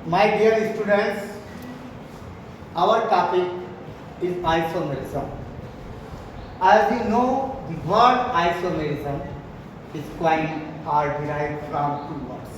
My dear students, our topic is isomerism. As you know, the word isomerism is coined or derived from two words.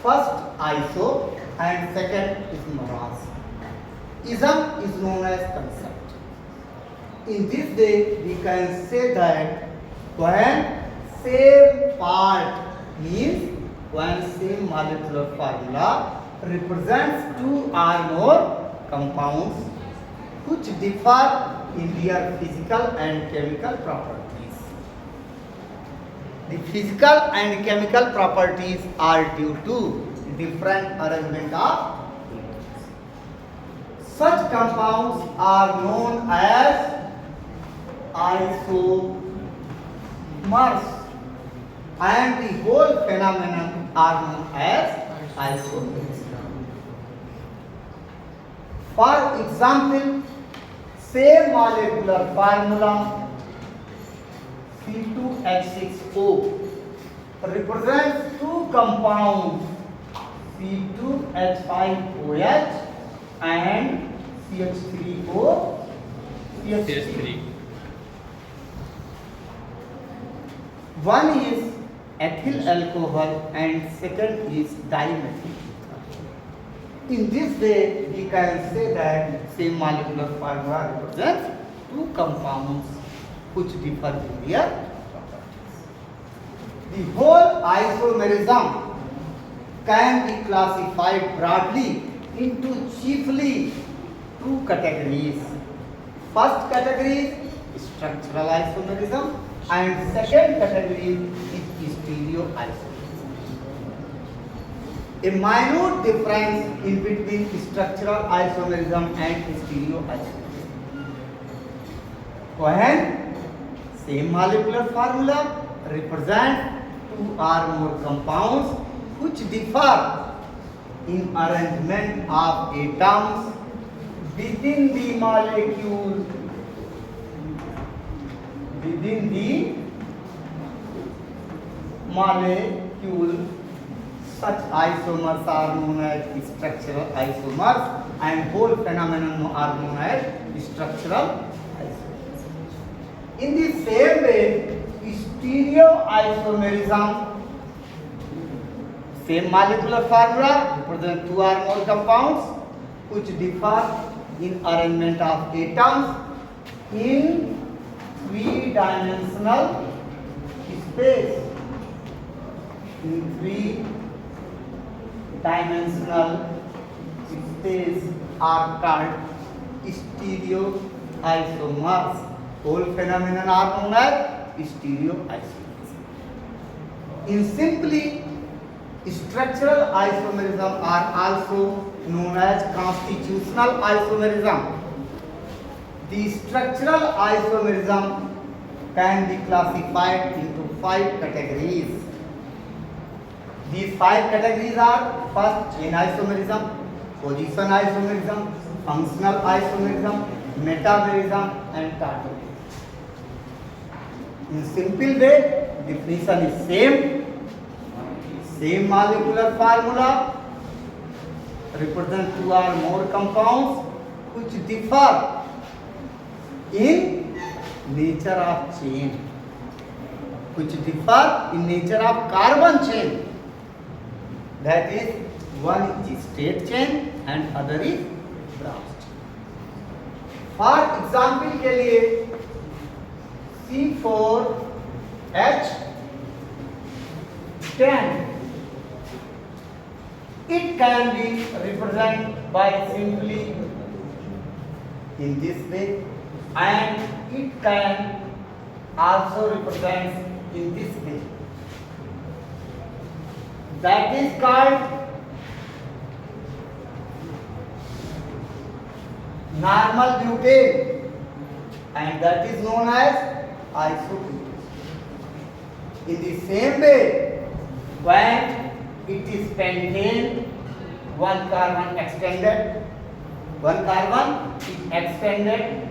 First, iso and second is meras. Ism is known as concept. In this way, we can say that when same part means when same molecular formula represents two or more compounds which differ in their physical and chemical properties. The physical and chemical properties are due to different arrangement of atoms. Such compounds are known as isomers, and the whole phenomenon are known as isomerism. For example, same molecular formula C2H6O represents two compounds C2H5OH and CH3O CH3. One is ethyl alcohol and second is dimethyl. In this way, we can say that same molecular formula represents two compounds which differ in their properties. The whole isomerism can be classified broadly into chiefly two categories. First category is structural isomerism and second category is stereoisomerism. A minute difference in between structural isomerism and stereoisomerism. When same molecular formula represents two or more compounds which differ in arrangement of atoms within the molecule. Such isomers are known as structural isomers and whole phenomenon are known as structural isomers. In the same way, stereoisomerism, same molecular formula represent two or more compounds which differ in arrangement of atoms in three-dimensional space. In three-dimensional space are called stereoisomers. Whole phenomenon are known as stereoisomers. In simply, structural isomerism are also known as constitutional isomerism. The structural isomerism can be classified into 5 categories. These 5 categories are: first, chain isomerism, position isomerism, functional isomerism, metamerism, and tautomerism. In simple way, definition is same molecular formula represent two or more compounds which differ in nature of chain, which differ in nature of carbon chain. That is, one is straight chain and other is branch chain. For example के लिए C4H10, it can be represented by simply in this way, and it can also represent in this way. That is called normal butane, and that is known as isobutane. In the same way, when it is pentane, one carbon is extended,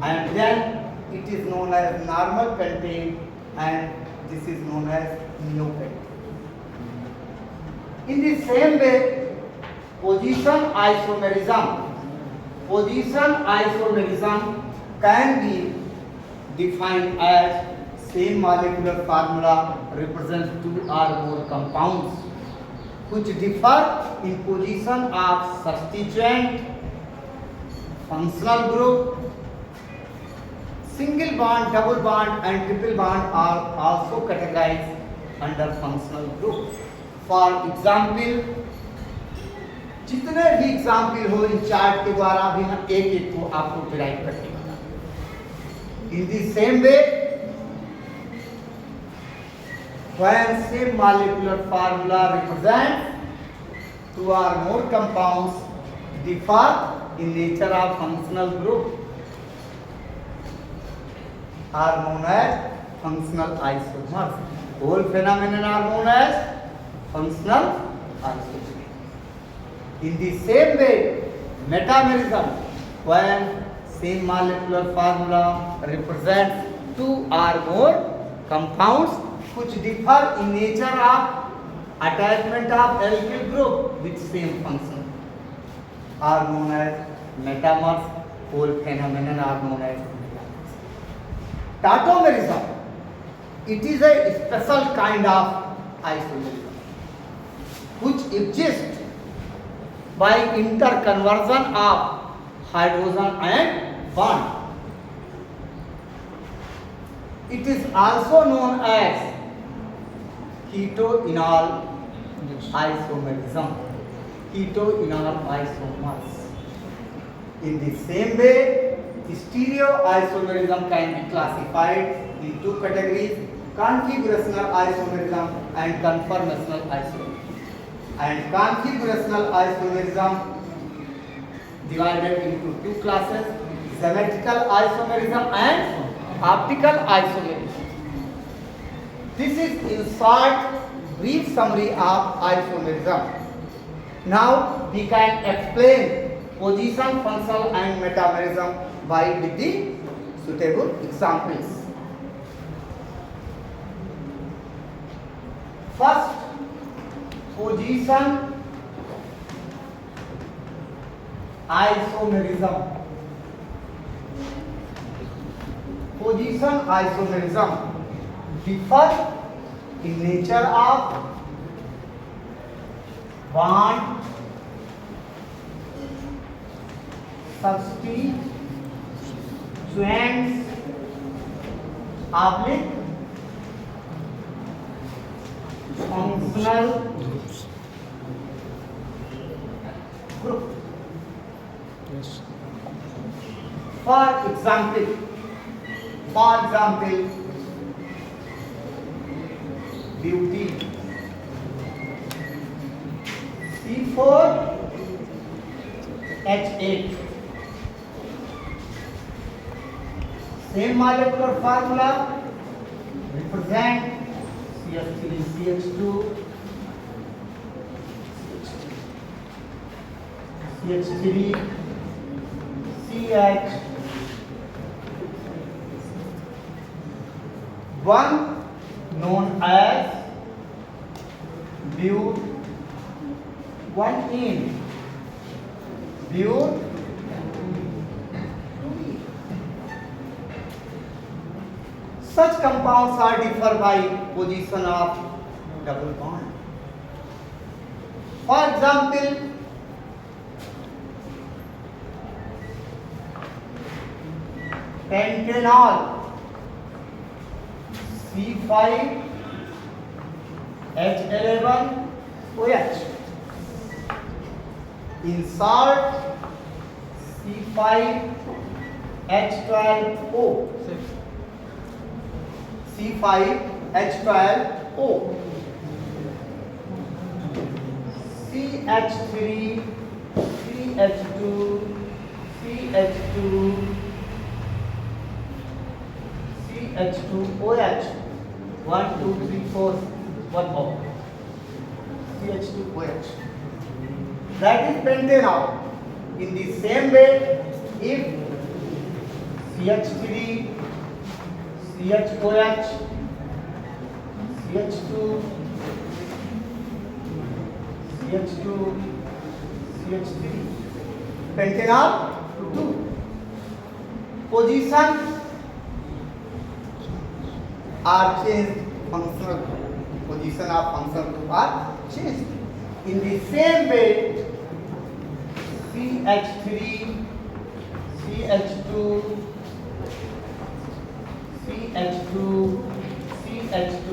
and then it is known as normal pentane, and this is known as neopentane. In the same way, position isomerism can be defined as same molecular formula represents two or more compounds which differ in position of substituent, functional group. Single bond, double bond and triple bond are also categorized under functional group. For example, जितने भी example हो इन chart के द्वारा भी हम एक एक को आपको डिराइव करके बता। In the same way, when same molecular formula represents two or more compounds differ in nature of functional group are known as functional isomers. Whole phenomenon are known as functional isomers. In the same way, metamerism, when same molecular formula represents two or more compounds which differ in nature of attachment of alkyl group with same function, are known as metamers. Whole phenomenon are known as tautomerism. It is a special kind of isomerism which exists by interconversion of hydrogen and bond. It is also known as keto-enol isomerism. Keto-enol isomers. In the same way, stereoisomerism can be classified in two categories: configurational isomerism and conformational isomerism. And configurational isomerism divided into two classes: symmetrical isomerism and optical isomerism. This is in short brief summary of isomerism. Now we can explain position, functional and metamerism by with the suitable examples. First, position isomerism. Position isomerism differ in nature of bond, substituents, oblique functional group. Yes. For example, butene C4H8. Same molecular formula represent CH3CH2 CH3CH. One known as but, one in but. Such compounds are differ by position of double bond. For example, pentanol C5H11OH. In short, C5H12O. C5H12O. CH3, CH2, CH2, CH2OH. 1, 2, 3, 4, 1 more. CH2OH. That is pentanol. In the same way, if CH3, CHOH, CH2, CH2 CH3 pentanol 2 position are changed, functional position of functional group are changed. In the same way, CH3 CH2 CH2 CH2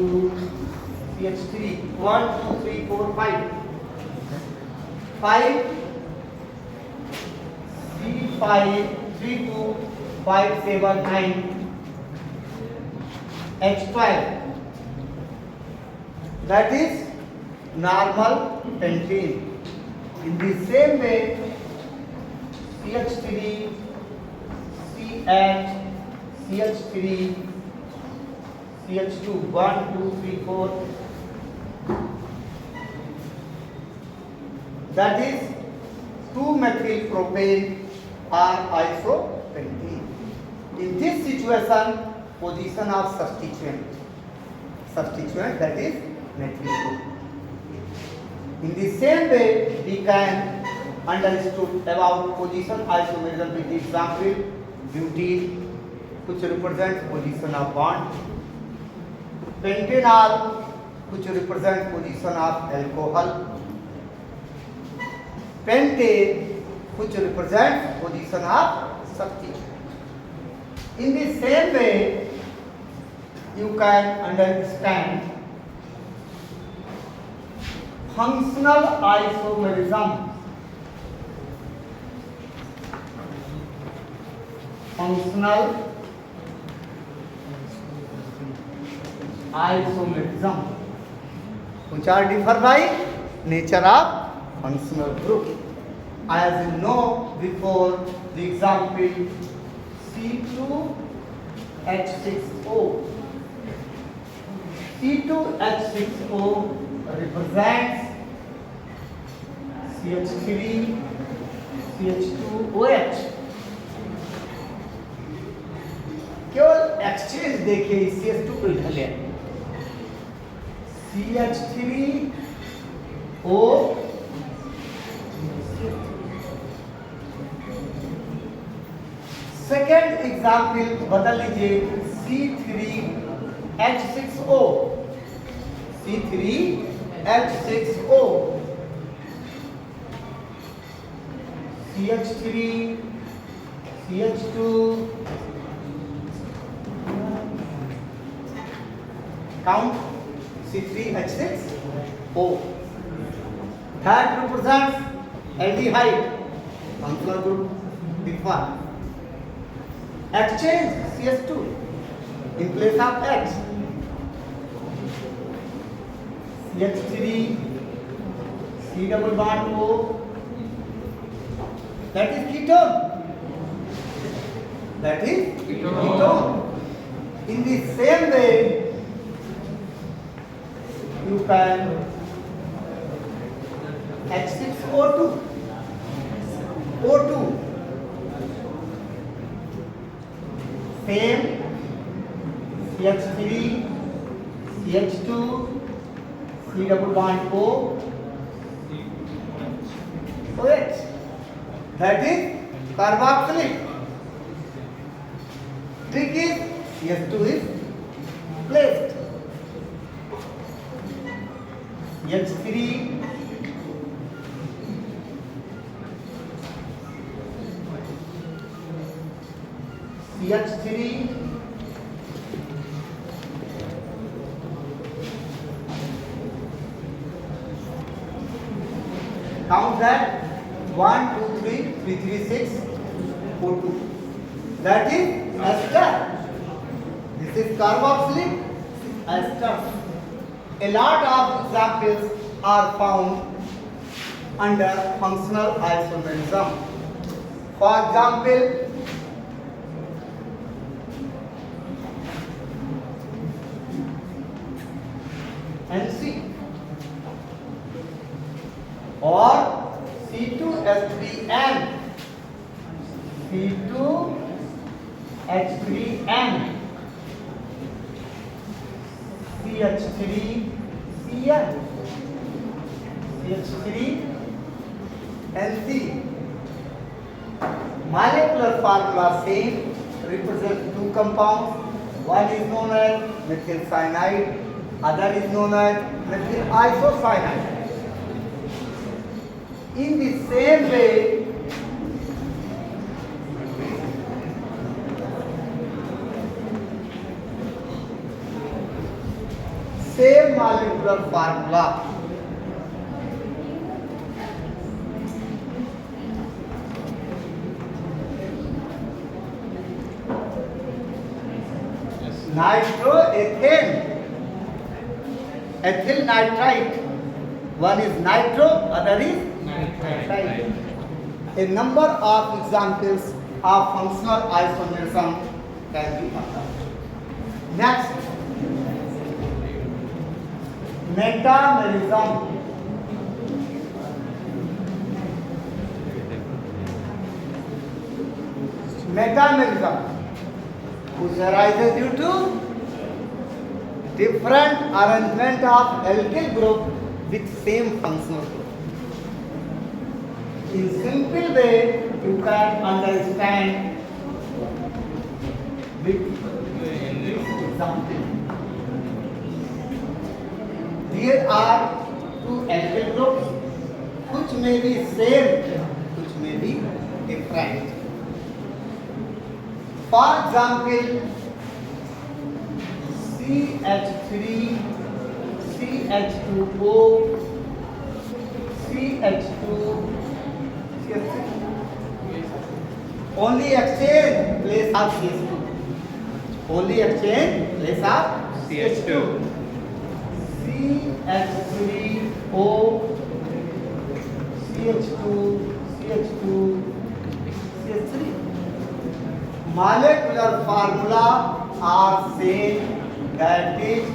CH3 1 2 3 4 5 5 C5 3 2 5 7 9 H12, that is normal pentane. In the same way, CH3 CH CH3 CH2 1 2 3 4, that is 2-methyl propane or isopentane. In this situation, position of substituent, that is methyl group. In the same way, we can understood about position isomerism with the example butene, which represents position of bond, pentanol, which represents position of alcohol, pentane, which represents position of substituent. In the same way, you can understand functional isomerism. Functional isomerism, which are differ by nature of functional group. As you know before, the example C2H6O. C2H6O represents CH3 CH2OH. केवल exchange देखिए CH2 को इधर ले CH3O second example बदल लीजिए C3H6O C3H6O CH3 CH2 count C3H6O, that represents aldehyde, functional group differ. Exchange CH2 in place of H. CH3 C double bond O, that is ketone. That is ketone. In the same way, you can H6O2 O2, same CH3 CH2 C double bond O OH, that is carboxylic. Trick is CH2 is placed. CH3 CH3 count that 1 2 3 3 3 6 4 2, that is ester. This is carboxylic ester. A lot of examples are found under functional isomerism. For example, NC or C2H3N, C2H3N, CH3Cl, CH3 NC. Molecular formula same, represent two compounds. One is known as methyl cyanide, other is known as methyl isocyanide. In the same way, same molecular formula. Nitroethane, ethyl nitrite. One is nitro, other is nitrite. A number of examples of functional isomerism can be found. Next, metamerism. Metamerism, which arises due to different arrangement of alkyl group with same functional group. In simple way, you can understand with this example. There are two alkyl groups which may be same, which may be different. For example, CH3, CH2O, CH2, CH3. Only exchange place of CH2. Only exchange place of CH2. CH3O, CH2, CH2, CH3. Molecular formula are same, that is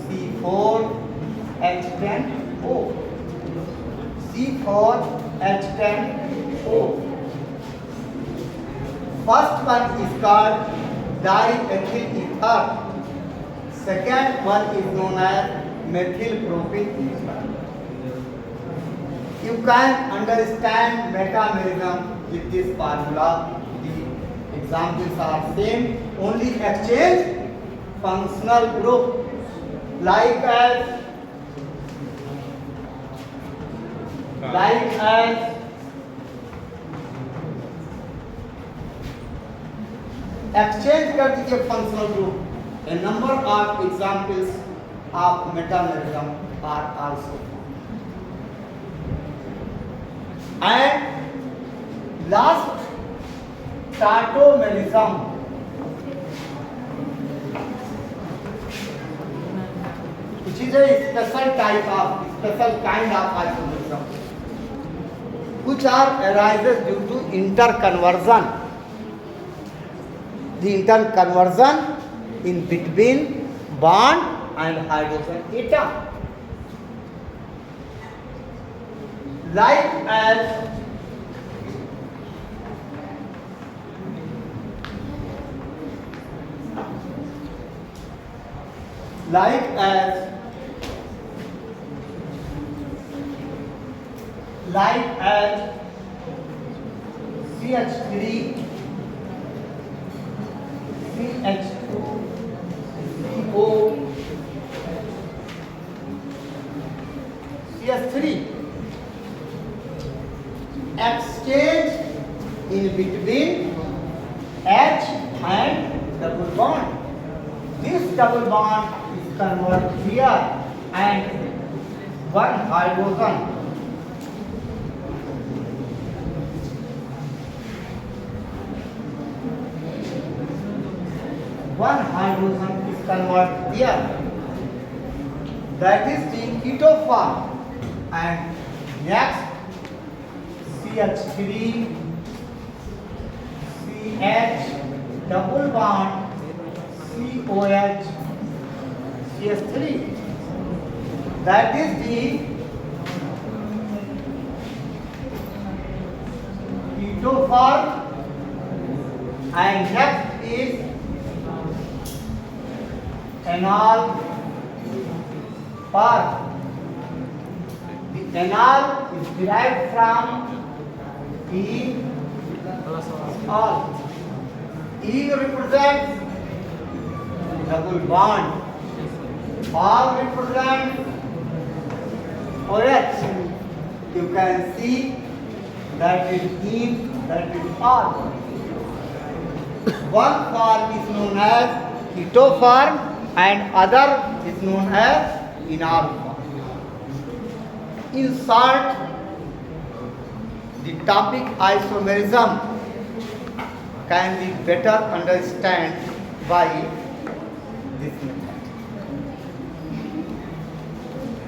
C4H10O. C4H10O. First one is called diethyl ether. Second one is known as methyl propyl ether. You can understand metamerism with this formula. The examples are same, only exchange functional group, like as exchange कर दीजिए functional group. A number of examples of metamerism are also found. And last, tautomerism. Which is a special kind of isomerism, which arises due to interconversion. The interconversion in between bond and hydrogen atom. Like as CH3, CH2CO, CH3. Exchange in between H and double bond. This double bond is converted here and one hydrogen. One hydrogen is converted here. That is the keto form. And next, CH3, CH, double bond, COH, CH3. That is the keto form. And next is enol form. The Enal is derived from E all. E represents double bond. All represents OH. You can see that is in, that is all. One form is known as keto form and other is known as enol form. In short, the topic isomerism can be better understood by this method.